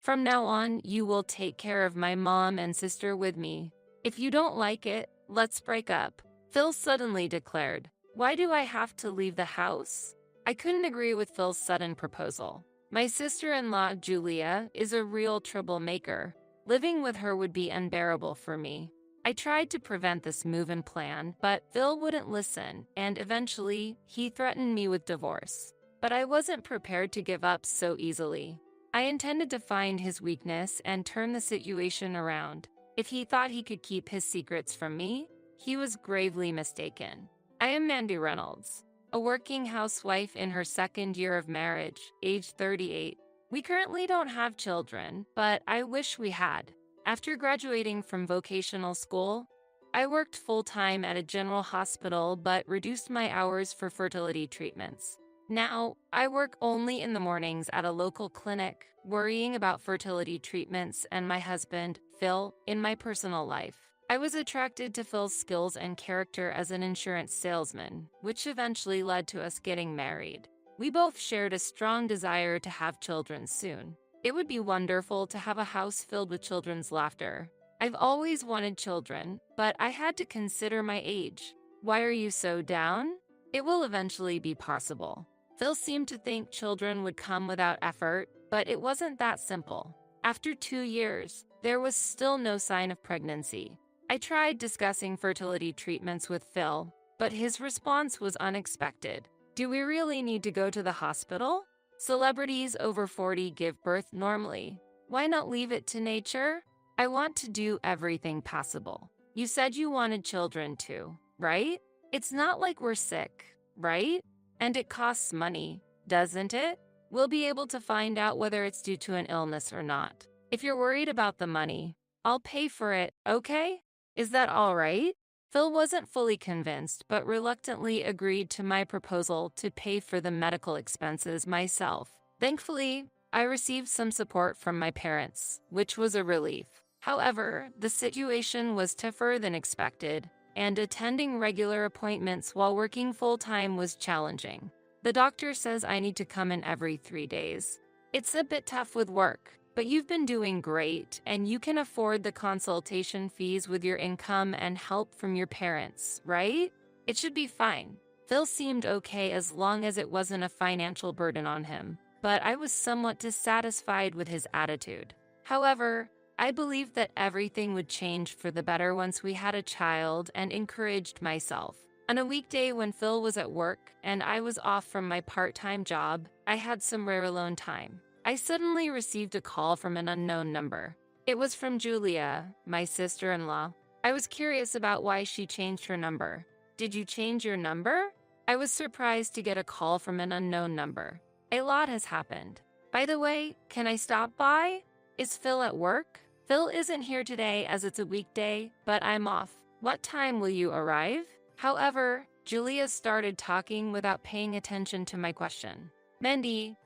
From now on, you will take care of my mom and sister with me. If you don't like it, let's break up," Phil suddenly declared. "Why do I have to leave the house?" I couldn't agree with Phil's sudden proposal. My sister-in-law, Julia, is a real troublemaker. Living with her would be unbearable for me. I tried to prevent this move-in plan, but Phil wouldn't listen, and eventually, he threatened me with divorce. But I wasn't prepared to give up so easily. I intended to find his weakness and turn the situation around. If he thought he could keep his secrets from me, he was gravely mistaken. I am Mandy Reynolds, a working housewife in her second year of marriage, age 38. We currently don't have children, but I wish we had. After graduating from vocational school, I worked full-time at a general hospital but reduced my hours for fertility treatments. Now, I work only in the mornings at a local clinic, worrying about fertility treatments and my husband, Phil, in my personal life. I was attracted to Phil's skills and character as an insurance salesman, which eventually led to us getting married. We both shared a strong desire to have children soon. It would be wonderful to have a house filled with children's laughter. I've always wanted children, but I had to consider my age. Why are you so down? It will eventually be possible. Phil seemed to think children would come without effort, but it wasn't that simple. After 2 years, there was still no sign of pregnancy. I tried discussing fertility treatments with Phil, but his response was unexpected. Do we really need to go to the hospital? Celebrities over 40 give birth normally. Why not leave it to nature? I want to do everything possible. You said you wanted children too, right? It's not like we're sick, right? And it costs money, doesn't it? We'll be able to find out whether it's due to an illness or not. If you're worried about the money, I'll pay for it, okay? Is that all right? Phil wasn't fully convinced, but reluctantly agreed to my proposal to pay for the medical expenses myself. Thankfully, I received some support from my parents, which was a relief. However, the situation was tougher than expected, and attending regular appointments while working full-time was challenging. The doctor says I need to come in every 3 days. It's a bit tough with work, but you've been doing great, and you can afford the consultation fees with your income and help from your parents, right? It should be fine. Phil seemed okay as long as it wasn't a financial burden on him, but I was somewhat dissatisfied with his attitude. However, I believed that everything would change for the better once we had a child and encouraged myself. On a weekday when Phil was at work and I was off from my part-time job, I had some rare alone time. I suddenly received a call from an unknown number. It was from Julia, my sister-in-law. I was curious about why she changed her number. Did you change your number? I was surprised to get a call from an unknown number. A lot has happened. By the way, can I stop by? Is Phil at work? Phil isn't here today as it's a weekday, but I'm off. What time will you arrive? However, Julia started talking without paying attention to my question. Mandy,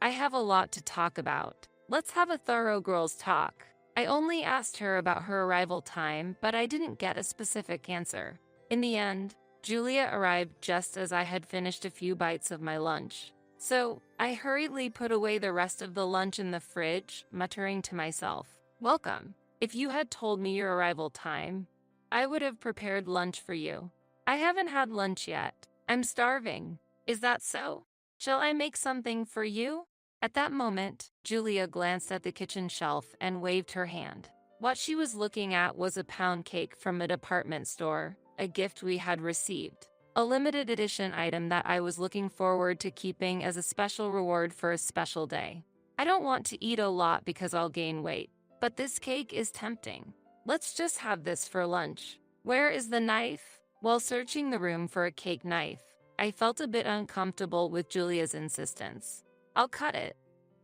I have a lot to talk about. Let's have a thorough girls' talk. I only asked her about her arrival time, but I didn't get a specific answer. In the end, Julia arrived just as I had finished a few bites of my lunch. So, I hurriedly put away the rest of the lunch in the fridge, muttering to myself, "Welcome. If you had told me your arrival time, I would have prepared lunch for you. I haven't had lunch yet. I'm starving. Is that so? Shall I make something for you?" At that moment, Julia glanced at the kitchen shelf and waved her hand. What she was looking at was a pound cake from a department store, a gift we had received. A limited edition item that I was looking forward to keeping as a special reward for a special day. I don't want to eat a lot because I'll gain weight, but this cake is tempting. Let's just have this for lunch. Where is the knife? While searching the room for a cake knife, I felt a bit uncomfortable with Julia's insistence. I'll cut it.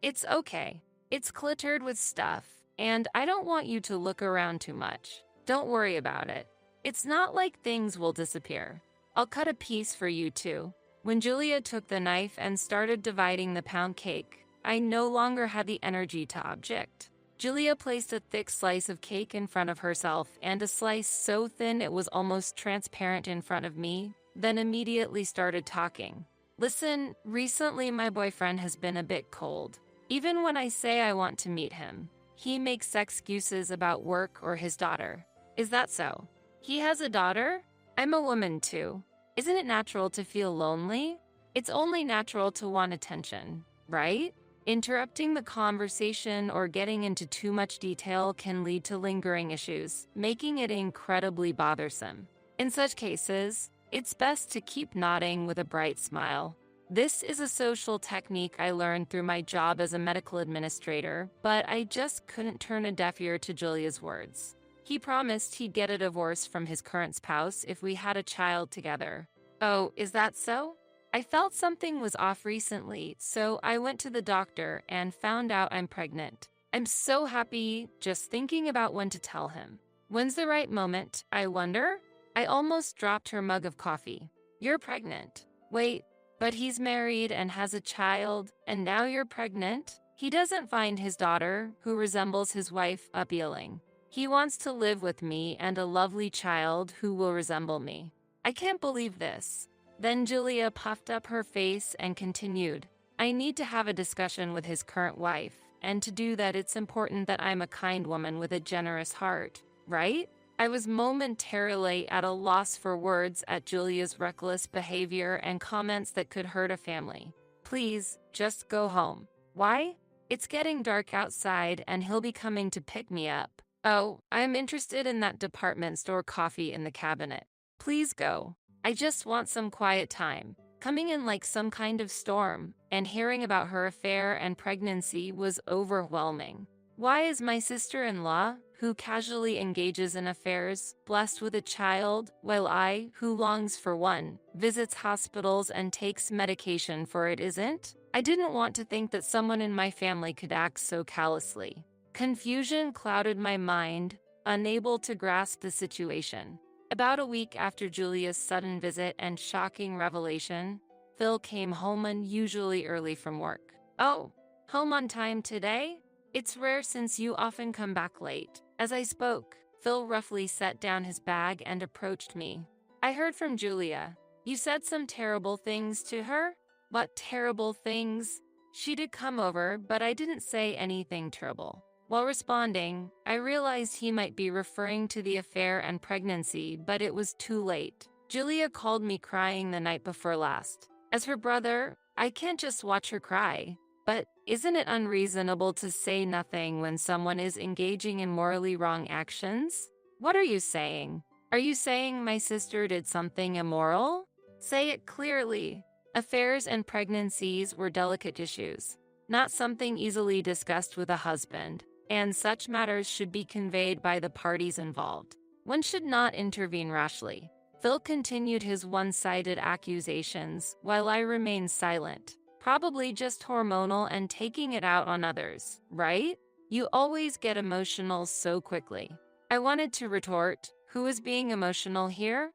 It's okay. It's cluttered with stuff, and I don't want you to look around too much. Don't worry about it. It's not like things will disappear. I'll cut a piece for you too. When Julia took the knife and started dividing the pound cake, I no longer had the energy to object. Julia placed a thick slice of cake in front of herself and a slice so thin it was almost transparent in front of me, then immediately started talking. Listen, recently my boyfriend has been a bit cold. Even when I say I want to meet him, he makes excuses about work or his daughter. Is that so? He has a daughter? I'm a woman too. Isn't it natural to feel lonely? It's only natural to want attention, right? Interrupting the conversation or getting into too much detail can lead to lingering issues, making it incredibly bothersome. In such cases, it's best to keep nodding with a bright smile. This is a social technique I learned through my job as a medical administrator, but I just couldn't turn a deaf ear to Julia's words. He promised he'd get a divorce from his current spouse if we had a child together. Oh, is that so? I felt something was off recently, so I went to the doctor and found out I'm pregnant. I'm so happy just thinking about when to tell him. When's the right moment, I wonder? I almost dropped her mug of coffee. You're pregnant. Wait, but he's married and has a child, and now you're pregnant? He doesn't find his daughter, who resembles his wife, appealing. He wants to live with me and a lovely child who will resemble me. I can't believe this. Then Julia puffed up her face and continued, I need to have a discussion with his current wife, and to do that it's important that I'm a kind woman with a generous heart, right? I was momentarily at a loss for words at Julia's reckless behavior and comments that could hurt a family. Please, just go home. Why? It's getting dark outside and he'll be coming to pick me up. Oh, I'm interested in that department store coffee in the cabinet. Please go. I just want some quiet time. Coming in like some kind of storm, and hearing about her affair and pregnancy was overwhelming. Why is my sister-in-law, who casually engages in affairs, blessed with a child, while I, who longs for one, visits hospitals and takes medication for it isn't? I didn't want to think that someone in my family could act so callously. Confusion clouded my mind, unable to grasp the situation. About a week after Julia's sudden visit and shocking revelation, Phil came home unusually early from work. Oh, home on time today? It's rare since you often come back late. As I spoke, Phil roughly set down his bag and approached me. I heard from Julia. You said some terrible things to her? What terrible things? She did come over, but I didn't say anything terrible. While responding, I realized he might be referring to the affair and pregnancy, but it was too late. Julia called me crying the night before last. As her brother, I can't just watch her cry. But isn't it unreasonable to say nothing when someone is engaging in morally wrong actions? What are you saying? Are you saying my sister did something immoral? Say it clearly. Affairs and pregnancies were delicate issues, not something easily discussed with a husband, and such matters should be conveyed by the parties involved. One should not intervene rashly. Phil continued his one-sided accusations while I remained silent. Probably just hormonal and taking it out on others, right? You always get emotional so quickly. I wanted to retort, who is being emotional here?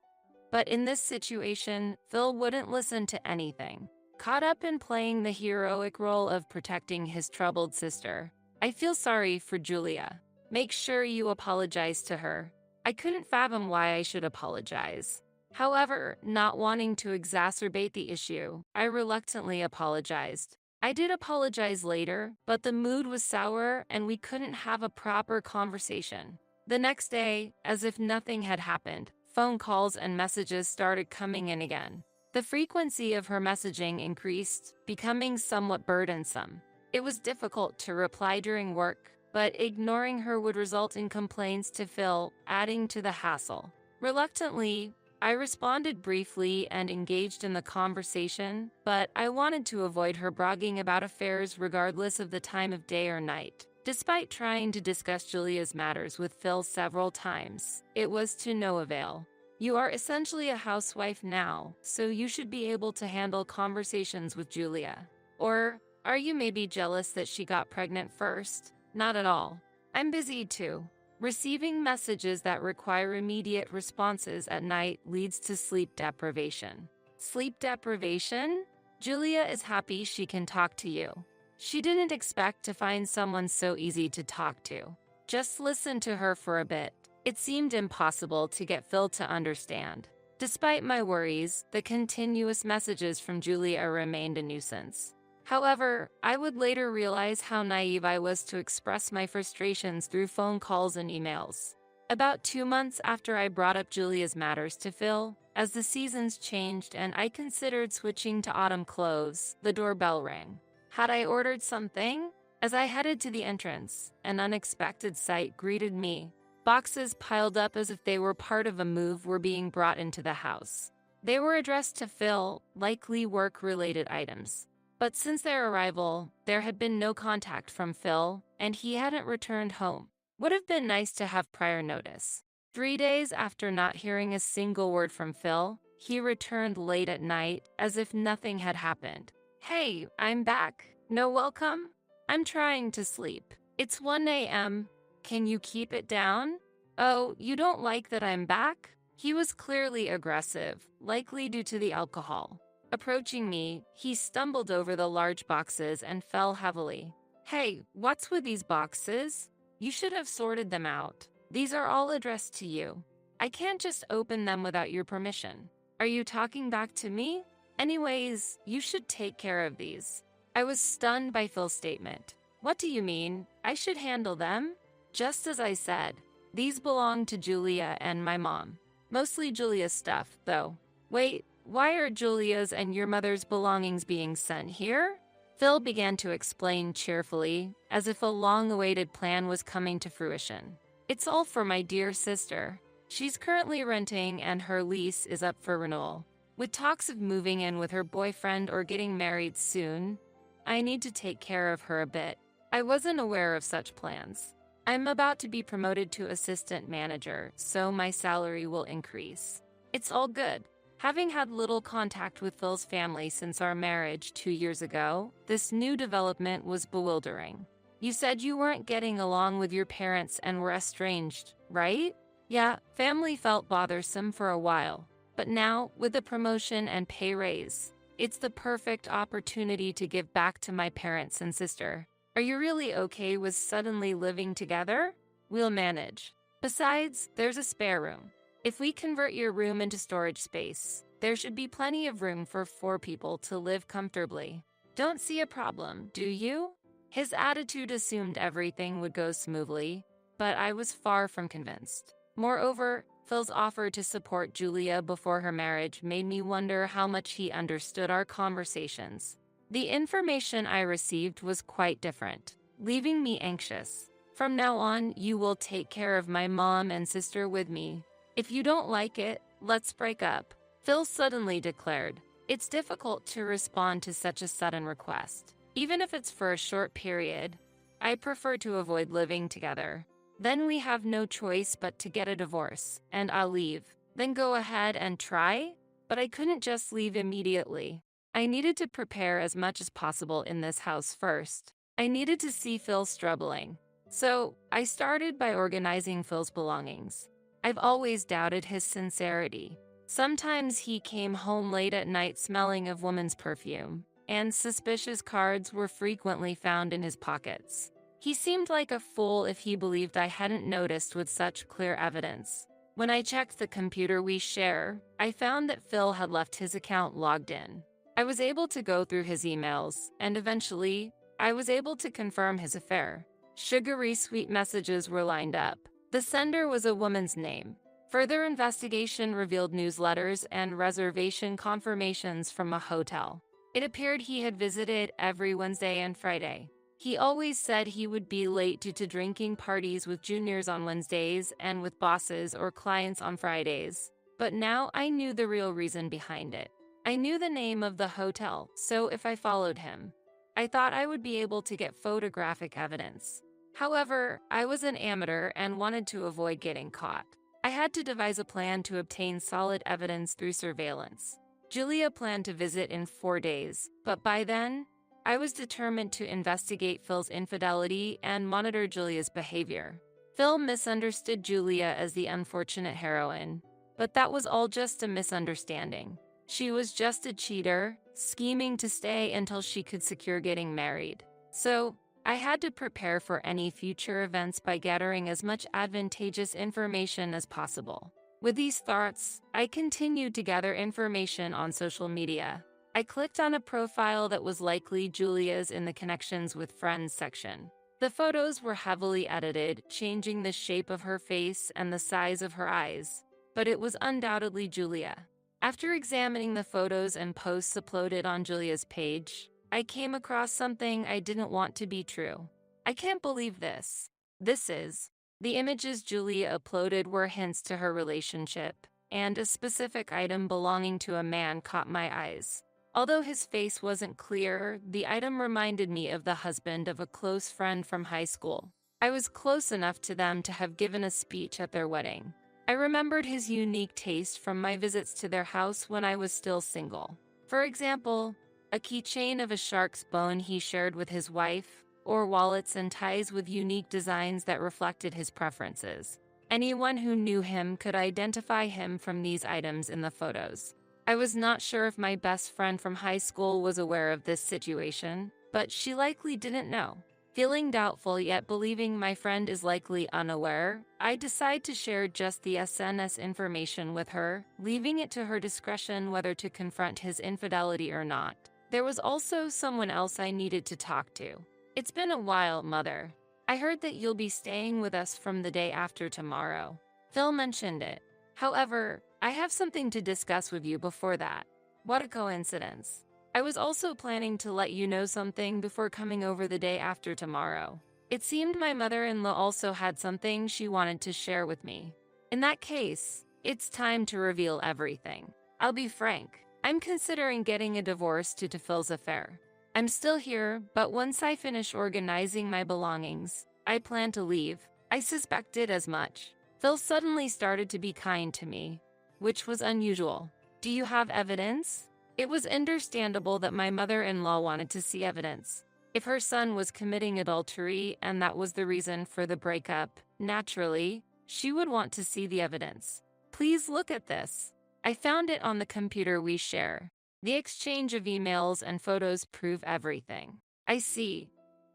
But in this situation, Phil wouldn't listen to anything. Caught up in playing the heroic role of protecting his troubled sister. I feel sorry for Julia. Make sure you apologize to her. I couldn't fathom why I should apologize. However, not wanting to exacerbate the issue, I reluctantly apologized. I did apologize later, but the mood was sour and we couldn't have a proper conversation. The next day, as if nothing had happened, phone calls and messages started coming in again. The frequency of her messaging increased, becoming somewhat burdensome. It was difficult to reply during work, but ignoring her would result in complaints to Phil, adding to the hassle. Reluctantly, I responded briefly and engaged in the conversation, but I wanted to avoid her bragging about affairs regardless of the time of day or night. Despite trying to discuss Julia's matters with Phil several times, it was to no avail. You are essentially a housewife now, so you should be able to handle conversations with Julia. Or, are you maybe jealous that she got pregnant first? Not at all. I'm busy too. Receiving messages that require immediate responses at night leads to sleep deprivation. Sleep deprivation? Julia is happy she can talk to you. She didn't expect to find someone so easy to talk to. Just listen to her for a bit. It seemed impossible to get Phil to understand. Despite my worries, the continuous messages from Julia remained a nuisance. However, I would later realize how naive I was to express my frustrations through phone calls and emails. About 2 months after I brought up Julia's matters to Phil, as the seasons changed and I considered switching to autumn clothes, the doorbell rang. Had I ordered something? As I headed to the entrance, an unexpected sight greeted me. Boxes piled up as if they were part of a move were being brought into the house. They were addressed to Phil, likely work-related items. But since their arrival, there had been no contact from Phil, and he hadn't returned home. Would have been nice to have prior notice. 3 days after not hearing a single word from Phil, he returned late at night, as if nothing had happened. "Hey, I'm back. No welcome? I'm trying to sleep. It's 1 a.m. Can you keep it down? Oh, you don't like that I'm back?" He was clearly aggressive, likely due to the alcohol. Approaching me, he stumbled over the large boxes and fell heavily. "Hey, what's with these boxes? You should have sorted them out. These are all addressed to you. I can't just open them without your permission. Are you talking back to me? Anyways, you should take care of these." I was stunned by Phil's statement. "What do you mean? I should handle them?" Just as I said, these belong to Julia and my mom. Mostly Julia's stuff, though. Wait, why are Julia's and your mother's belongings being sent here? Phil began to explain cheerfully, as if a long-awaited plan was coming to fruition. "It's all for my dear sister. She's currently renting and her lease is up for renewal. With talks of moving in with her boyfriend or getting married soon, I need to take care of her a bit. I wasn't aware of such plans. I'm about to be promoted to assistant manager, so my salary will increase. It's all good." Having had little contact with Phil's family since our marriage 2 years ago, this new development was bewildering. "You said you weren't getting along with your parents and were estranged, right?" "Yeah, family felt bothersome for a while. But now, with the promotion and pay raise, it's the perfect opportunity to give back to my parents and sister. Are you really okay with suddenly living together? We'll manage. Besides, there's a spare room. If we convert your room into storage space, there should be plenty of room for 4 people to live comfortably. Don't see a problem, do you?" His attitude assumed everything would go smoothly, but I was far from convinced. Moreover, Phil's offer to support Julia before her marriage made me wonder how much he understood our conversations. The information I received was quite different, leaving me anxious. "From now on, you will take care of my mom and sister with me. If you don't like it, let's break up," Phil suddenly declared. It's difficult to respond to such a sudden request. Even if it's for a short period, I prefer to avoid living together. Then we have no choice but to get a divorce, and I'll leave. Then go ahead and try? But I couldn't just leave immediately. I needed to prepare as much as possible in this house first. I needed to see Phil struggling. So I started by organizing Phil's belongings. I've always doubted his sincerity. Sometimes he came home late at night smelling of woman's perfume, and suspicious cards were frequently found in his pockets. He seemed like a fool if he believed I hadn't noticed with such clear evidence. When I checked the computer we share, I found that Phil had left his account logged in. I was able to go through his emails, and eventually, I was able to confirm his affair. Sugary sweet messages were lined up. The sender was a woman's name. Further investigation revealed newsletters and reservation confirmations from a hotel. It appeared he had visited every Wednesday and Friday. He always said he would be late due to drinking parties with juniors on Wednesdays and with bosses or clients on Fridays. But now I knew the real reason behind it. I knew the name of the hotel, so if I followed him, I thought I would be able to get photographic evidence. However, I was an amateur and wanted to avoid getting caught. I had to devise a plan to obtain solid evidence through surveillance. Julia planned to visit in 4 days, but by then, I was determined to investigate Phil's infidelity and monitor Julia's behavior. Phil misunderstood Julia as the unfortunate heroine, but that was all just a misunderstanding. She was just a cheater, scheming to stay until she could secure getting married. So, I had to prepare for any future events by gathering as much advantageous information as possible. With these thoughts, I continued to gather information on social media. I clicked on a profile that was likely Julia's in the connections with friends section. The photos were heavily edited, changing the shape of her face and the size of her eyes, but it was undoubtedly Julia. After examining the photos and posts uploaded on Julia's page, I came across something I didn't want to be true. I can't believe this. The images Julia uploaded were hints to her relationship, and a specific item belonging to a man caught my eyes. Although his face wasn't clear, the item reminded me of the husband of a close friend from high school. I was close enough to them to have given a speech at their wedding. I remembered his unique taste from my visits to their house when I was still single. For example, a keychain of a shark's bone he shared with his wife, or wallets and ties with unique designs that reflected his preferences. Anyone who knew him could identify him from these items in the photos. I was not sure if my best friend from high school was aware of this situation, but she likely didn't know. Feeling doubtful yet believing my friend is likely unaware, I decide to share just the SNS information with her, leaving it to her discretion whether to confront his infidelity or not. There was also someone else I needed to talk to. It's been a while, Mother. I heard that you'll be staying with us from the day after tomorrow. Phil mentioned it. However, I have something to discuss with you before that. What a coincidence. I was also planning to let you know something before coming over the day after tomorrow. It seemed my mother-in-law also had something she wanted to share with me. In that case, it's time to reveal everything. I'll be frank. I'm considering getting a divorce due to Phil's affair. I'm still here, but once I finish organizing my belongings, I plan to leave. I suspected as much. Phil suddenly started to be kind to me, which was unusual. Do you have evidence? It was understandable that my mother-in-law wanted to see evidence. If her son was committing adultery and that was the reason for the breakup, naturally, she would want to see the evidence. Please look at this. I found it on the computer we share. The exchange of emails and photos prove everything. I see.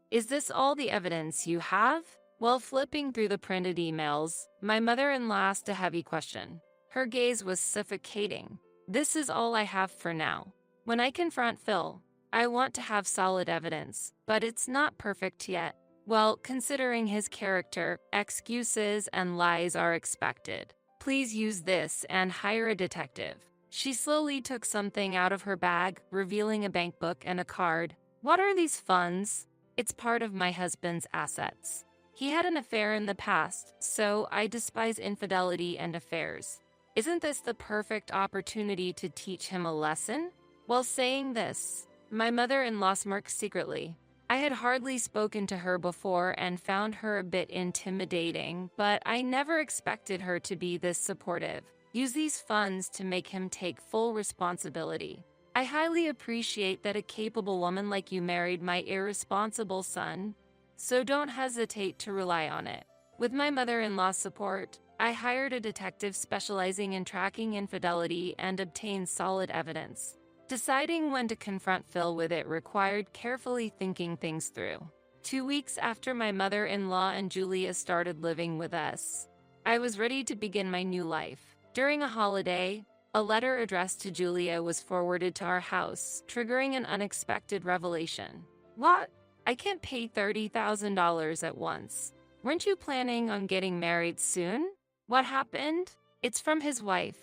Is this all the evidence you have? While flipping through the printed emails, my mother-in-law asked a heavy question. Her gaze was suffocating. This is all I have for now. When I confront Phil, I want to have solid evidence, but it's not perfect yet. Well, considering his character, excuses and lies are expected. Please use this and hire a detective. She slowly took something out of her bag, revealing a bank book and a card. What are these funds? It's part of my husband's assets. He had an affair in the past, so I despise infidelity and affairs. Isn't this the perfect opportunity to teach him a lesson? While saying this, my mother-in-law smirked secretly. I had hardly spoken to her before and found her a bit intimidating, but I never expected her to be this supportive. Use these funds to make him take full responsibility. I highly appreciate that a capable woman like you married my irresponsible son, so don't hesitate to rely on it. With my mother-in-law's support, I hired a detective specializing in tracking infidelity and obtained solid evidence. Deciding when to confront Phil with it required carefully thinking things through. 2 weeks after my mother-in-law and Julia started living with us, I was ready to begin my new life. During a holiday, a letter addressed to Julia was forwarded to our house, triggering an unexpected revelation. What? I can't pay $30,000 at once. Weren't you planning on getting married soon? What happened? It's from his wife,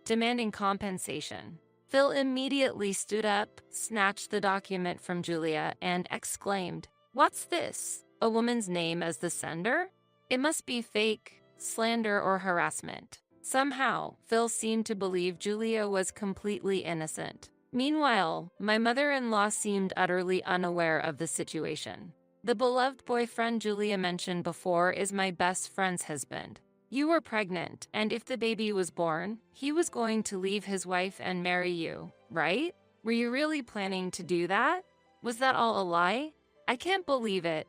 demanding compensation. Phil immediately stood up, snatched the document from Julia, and exclaimed, "What's this? A woman's name as the sender? It must be fake, slander, or harassment." Somehow, Phil seemed to believe Julia was completely innocent. Meanwhile, my mother-in-law seemed utterly unaware of the situation. The beloved boyfriend Julia mentioned before is my best friend's husband. You were pregnant, and if the baby was born, he was going to leave his wife and marry you, right? Were you really planning to do that? Was that all a lie? I can't believe it.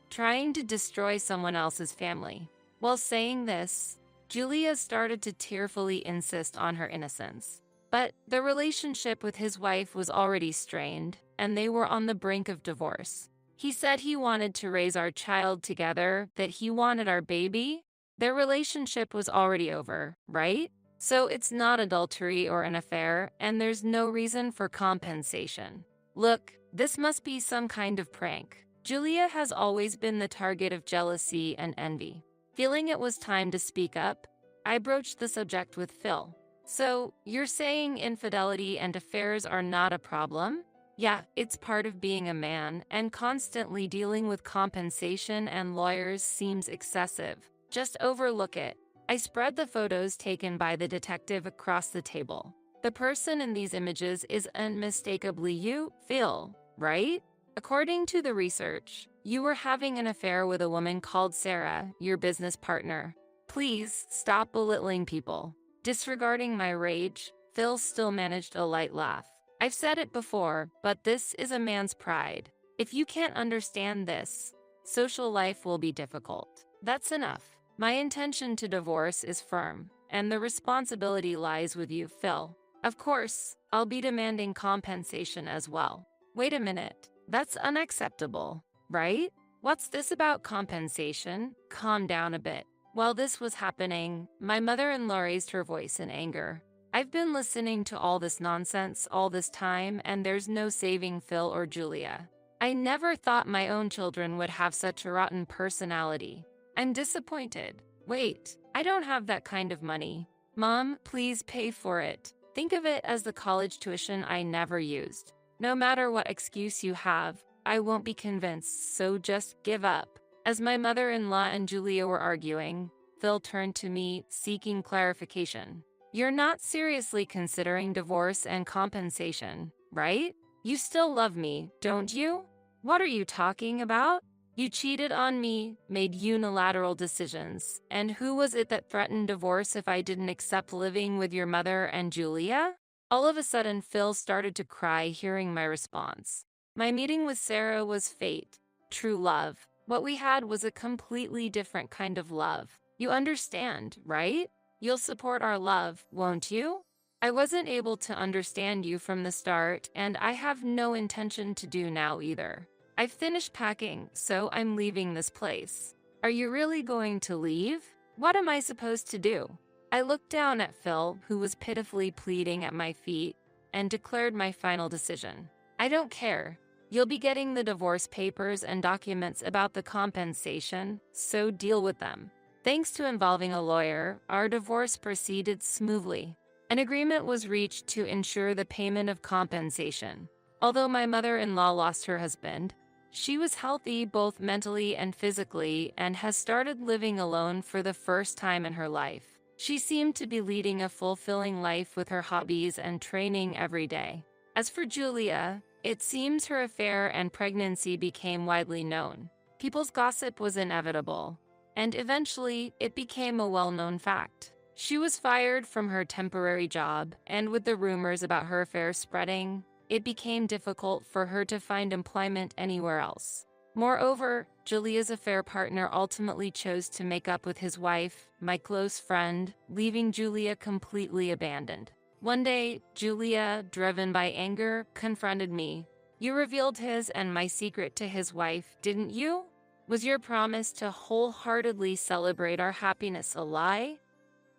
Trying to destroy someone else's family. While saying this, Julia started to tearfully insist on her innocence. But the relationship with his wife was already strained, and they were on the brink of divorce. He said he wanted to raise our child together, that he wanted our baby. Their relationship was already over, right? So it's not adultery or an affair, and there's no reason for compensation. Look, this must be some kind of prank. Julia has always been the target of jealousy and envy. Feeling it was time to speak up, I broached the subject with Phil. So, you're saying infidelity and affairs are not a problem? Yeah, it's part of being a man, and constantly dealing with compensation and lawyers seems excessive. Just overlook it. I spread the photos taken by the detective across the table. The person in these images is unmistakably you, Phil, right? According to the research, you were having an affair with a woman called Sarah, your business partner. Please stop belittling people. Disregarding my rage, Phil still managed a light laugh. I've said it before, but this is a man's pride. If you can't understand this, social life will be difficult. That's enough. My intention to divorce is firm, and the responsibility lies with you, Phil. Of course, I'll be demanding compensation as well. Wait a minute, that's unacceptable, right? What's this about compensation? Calm down a bit. While this was happening, my mother-in-law raised her voice in anger. I've been listening to all this nonsense all this time, and there's no saving Phil or Julia. I never thought my own children would have such a rotten personality. I'm disappointed. Wait, I don't have that kind of money. Mom, please pay for it. Think of it as the college tuition I never used. No matter what excuse you have, I won't be convinced, so just give up. As my mother-in-law and Julia were arguing, Phil turned to me, seeking clarification. You're not seriously considering divorce and compensation, right? You still love me, don't you? What are you talking about? You cheated on me, made unilateral decisions, and who was it that threatened divorce if I didn't accept living with your mother and Julia? All of a sudden, Phil started to cry hearing my response. My meeting with Sarah was fate, true love. What we had was a completely different kind of love. You understand, right? You'll support our love, won't you? I wasn't able to understand you from the start, and I have no intention to do now either. I've finished packing, so I'm leaving this place. Are you really going to leave? What am I supposed to do? I looked down at Phil, who was pitifully pleading at my feet, and declared my final decision. I don't care. You'll be getting the divorce papers and documents about the compensation, so deal with them. Thanks to involving a lawyer, our divorce proceeded smoothly. An agreement was reached to ensure the payment of compensation. Although my mother-in-law lost her husband, she was healthy both mentally and physically and has started living alone for the first time in her life. She seemed to be leading a fulfilling life with her hobbies and training every day. As for Julia, it seems her affair and pregnancy became widely known. People's gossip was inevitable, and eventually it became a well-known fact. She was fired from her temporary job, and with the rumors about her affair spreading, it became difficult for her to find employment anywhere else. Moreover, Julia's affair partner ultimately chose to make up with his wife, my close friend, leaving Julia completely abandoned. One day, Julia, driven by anger, confronted me. You revealed his and my secret to his wife, didn't you? Was your promise to wholeheartedly celebrate our happiness a lie?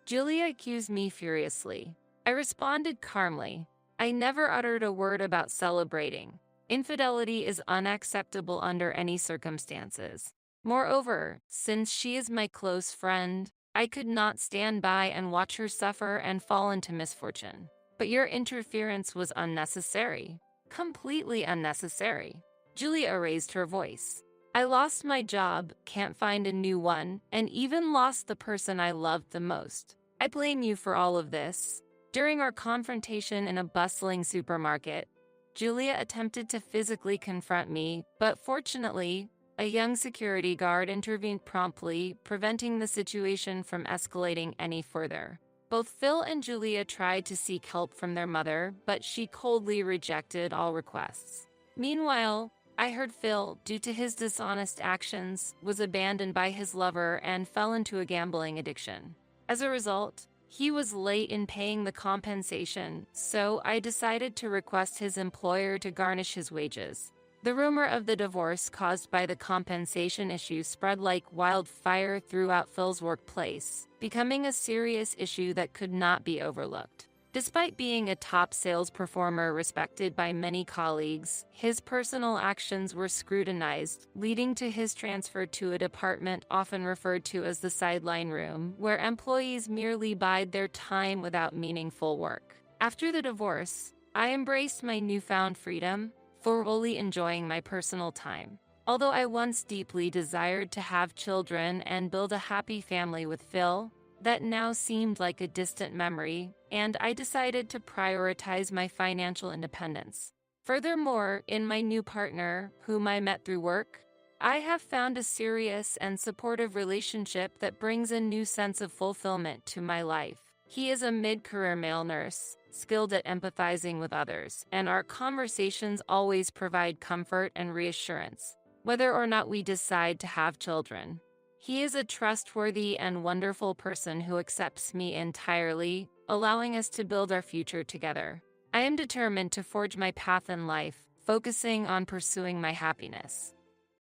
Julia accused me furiously. I responded calmly. I never uttered a word about celebrating. Infidelity is unacceptable under any circumstances. Moreover, since she is my close friend, I could not stand by and watch her suffer and fall into misfortune. But your interference was unnecessary. Completely unnecessary. Julia raised her voice. I lost my job, can't find a new one, and even lost the person I loved the most. I blame you for all of this. During our confrontation in a bustling supermarket, Julia attempted to physically confront me, but fortunately, a young security guard intervened promptly, preventing the situation from escalating any further. Both Phil and Julia tried to seek help from their mother, but she coldly rejected all requests. Meanwhile, I heard Phil, due to his dishonest actions, was abandoned by his lover and fell into a gambling addiction. As a result, he was late in paying the compensation, so I decided to request his employer to garnish his wages. The rumor of the divorce caused by the compensation issue spread like wildfire throughout Phil's workplace, becoming a serious issue that could not be overlooked. Despite being a top sales performer respected by many colleagues, his personal actions were scrutinized, leading to his transfer to a department often referred to as the sideline room, where employees merely bide their time without meaningful work. After the divorce, I embraced my newfound freedom, fully enjoying my personal time. Although I once deeply desired to have children and build a happy family with Phil, that now seemed like a distant memory, and I decided to prioritize my financial independence. Furthermore, in my new partner, whom I met through work, I have found a serious and supportive relationship that brings a new sense of fulfillment to my life. He is a mid-career male nurse, skilled at empathizing with others, and our conversations always provide comfort and reassurance, whether or not we decide to have children. He is a trustworthy and wonderful person who accepts me entirely, allowing us to build our future together. I am determined to forge my path in life, focusing on pursuing my happiness.